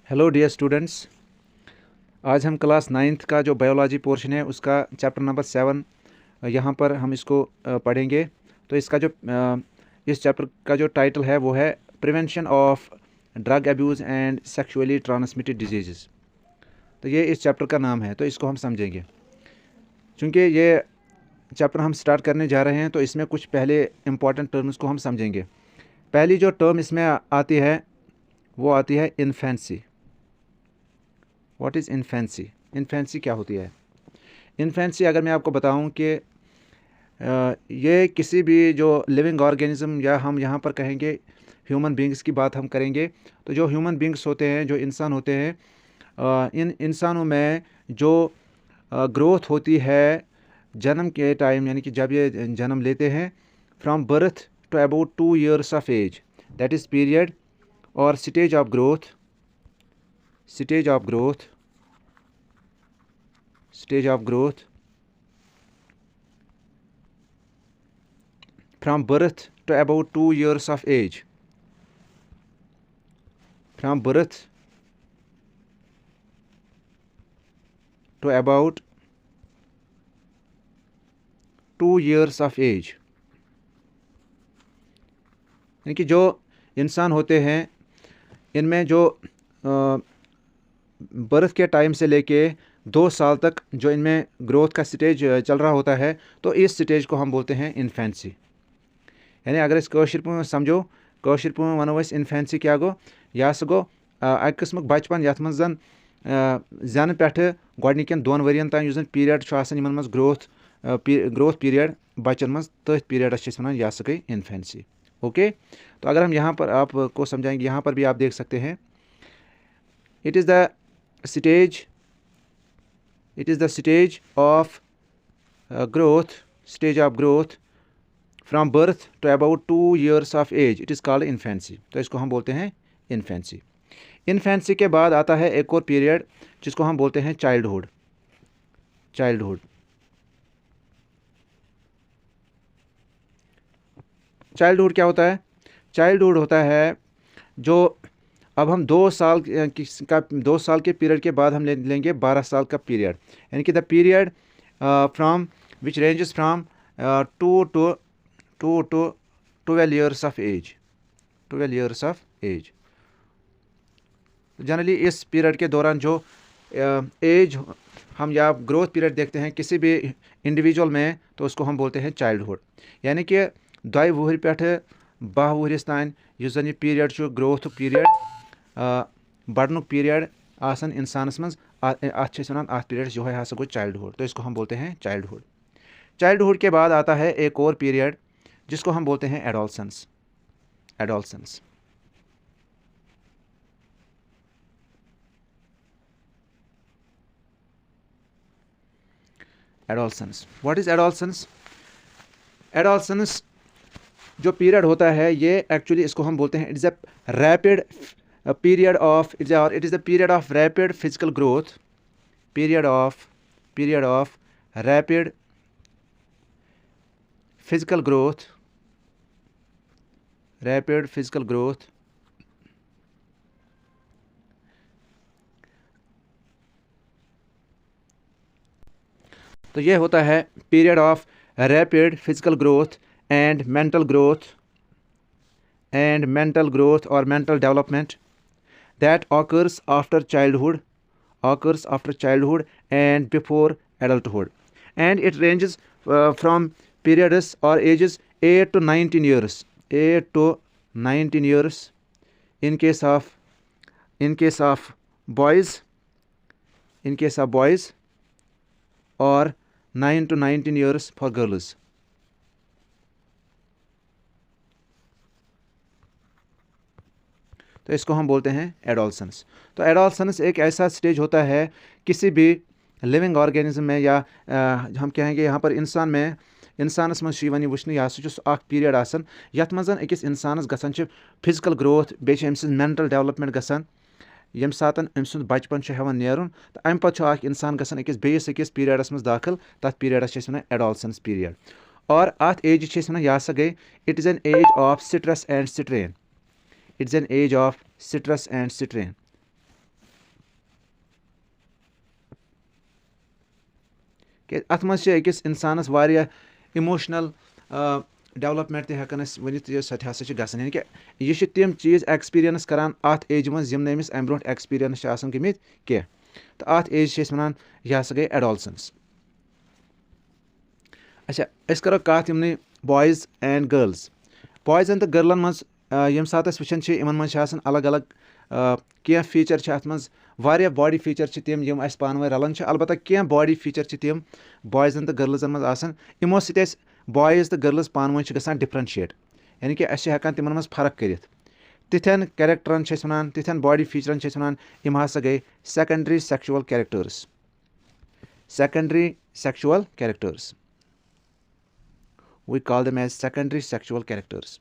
Hello dear students. आज हम class ninth का जो बायोलॉजी पोर्शन है उसका चैप्टर नंबर 7 यहाँ पर हम इसको पढ़ेंगे। तो इसका जो इस चैप्टर का जो टाइटल है वो है prevention of drug abuse and sexually transmitted disease. तो ये इस चैप्टर का नाम है, तो इसको हम समझेंगे। चूँकि ये चैप्टर हम स्टार्ट करने जा रहे हैं तो इसमें कुछ पहले इम्पॉर्टेंट टर्म्स को हम समझेंगे। पहली जो टर्म इसमें आती है वो आती है infancy. What is infancy? Infancy क्या होती है? इन्फेंसी अगर मैं आपको बताऊं कि ये किसी भी जो लिविंग ऑर्गेनिज्म या हम यहाँ पर कहेंगे ह्यूमन बींग्स की बात हम करेंगे, तो जो ह्यूमन बींग्स होते हैं, जो इंसान होते हैं, इन इंसानों में जो ग्रोथ होती है जन्म के टाइम, यानी कि जब ये जन्म लेते हैं, from birth to about 2 years of age, that is period और stage of growth, stage of growth from birth to about 2 years of age, from birth to about 2 years of age। यानी कि जो इंसान होते हैं इनमें जो बर्थ के टाइम से लेके 2 साल तक जो इनमें ग्रोथ का स्टेज चल रहा होता है, तो इस स्टेज को हम बोलते हैं इन्फेंसी। यानी अगर इस कौशिर पे समझो, कौशिर पे वनो अस इन्फेंसी क्या गो, यह सह गो अक किस्मुक बचपन यथ मज जन जन पे गोडनिकन 2 वरियन तान युस पीरियड यमन मज ग्रोथ पीरियड बचन मज, तथ पीरियडस वन यह सह गई इन्फेंसी। ओके, तो अगर हम यहाँ पर आपको समझाएंगे, यहाँ पर भी आप देख सकते हैं, it is the stage of growth from birth to about 2 years of age, it is called infancy। तो इसको हम बोलते हैं इन्फेंसी। इन्फेंसी के बाद आता है एक और पीरियड जिसको हम बोलते हैं चाइल्डहुड। चाइल्डहुड क्या होता है? चाइल्डहुड होता है जो अब हम 2 साल के पीरियड के बाद हम लेंगे 12 साल का पीरियड, यानी कि the period from which ranges from 2 to 12 years of age. Generally इस पीरियड के दौरान जो एज हम या ग्रोथ पीरियड देखते हैं किसी भी इंडिविजुअल में, तो उसको हम बोलते हैं चाइल्डहुड। यानी कि 2 वुहर पे 12 वुहरिस तान युस जन पीरियड ग्रोथ पीरियड बढ़नुक पीरियड आसन इंसानस मज, अत पीरियड जो है गो चाइल्डहुड। तो इसको हम बोलते हैं चाइल्डहुड। चाइल्डहुड के बाद आता है एक और पीरियड जिसको हम बोलते हैं adolescence. What is adolescence? Adolescence जो पीरियड होता है, ये एक्चुअली इसको हम बोलते हैं it is a rapid period of it is the period of rapid physical growth, period of rapid physical growth तो ये होता है period of rapid physical growth and mental growth और mental development that occurs after childhood and before adulthood, and it ranges from periods or ages 8 to 19 years in case of boys or 9 to 19 years for girls। तो इसको हम बोलते हैं adolescence. तो adolescence एक ऐसा stage होता है किसी भी लिविंग ऑर्गेनिज्म में, या हम कहेंगे यहाँ पर इंसानस मज वुचन, यह सह पीरियड आसान यथ मज अकिस इंसानस गसान फिजिकल ग्रोथ, बेच अम्स मेंटल डेवलपमेंट गसान, यम सात अम्स बचपन हेवन नेरुन, तो अम पे इंसान गसान अकिस पीरियडस मज दाखिल, तथ पीरियडस वन एडोलसेंस पीरियड। और अत एज वन यह सह गई it is an age of stress and strain. It's an age of stress and strain। कि अत मज अकिस इंसानस वारिया इमोशनल डेवलपमेंट ते हेकन अस वनित सो हसा छ गसन यानी कि यह तिम चीज़ एक्सपीरियंस करान अत एज मज यम नमिस अम ब्रोट एक्सपीरियंस आसन गमित के तो अत एज छ वनान यह हसा गई एडोलसेंस। अच्छा अस करो कत यमने बॉयज़ एंड गर्ल्स बॉयज़न तो गर्लन मज यम सात अस वुचन छ इमन मज आसन अलग अलग कह फीचर छ अत मज वारिया बॉडी फीचर छ तिम यम अस पान वन रलन छ अलबत्ता कह बॉडी फीचर छ तिम बॉयज़न तो गर्ल्सन मज आसन इमो सत बॉयज़ तो गर्ल्स पान वन गसान डिफरेंशिएट यानी कि अस हेकान तिमन मज फर्क करित तिथन कैरेक्टरन छ वनान तिथन बॉडी फीचरन छ वनान इम हसा गई secondary sexual characters. Secondary sexual characters we call them as secondary sexual characters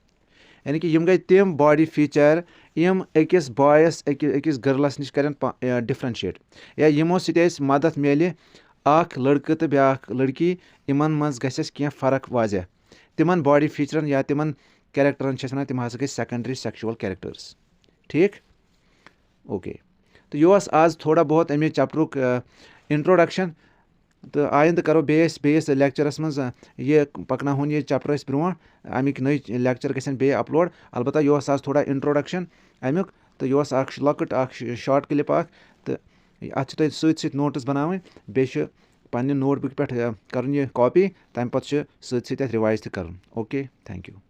यानी कि यम गई तिम बॉडी फीचर यम अकिस बॉयस अकिस गर्लस नश करन डिफरेंशिएट या यमो सत मदद मिले अख लड़का तो ब्याख लड़की इमन मज गसस कह फर्क वाजह तिमन बॉडी फीचरन या तिमन कैरेक्टरन वनान तिम हसा गई सेकेंडरी सेक्सुअल कैरेक्टर्स। ठीक ओके तो यह आज थोड़ा बहुत अमे चैप्टरुक इंट्रोडक्शन तो आइंद करो बेस लेक्चरस मज ये पकनाहुन ये चैप्टर ब्रो अमिक नई लेक्चर गसन बे अपलोड अलबत्ता यह आज थोड़ा इंट्रोडक्शन अमुक तो यह लकट शॉर्ट क्लिप तो अत सत नोट्स बनावन बे पन्ने नोटबुक पे कर कॉपी तम पे सत रिवाइज कर। Okay thank you.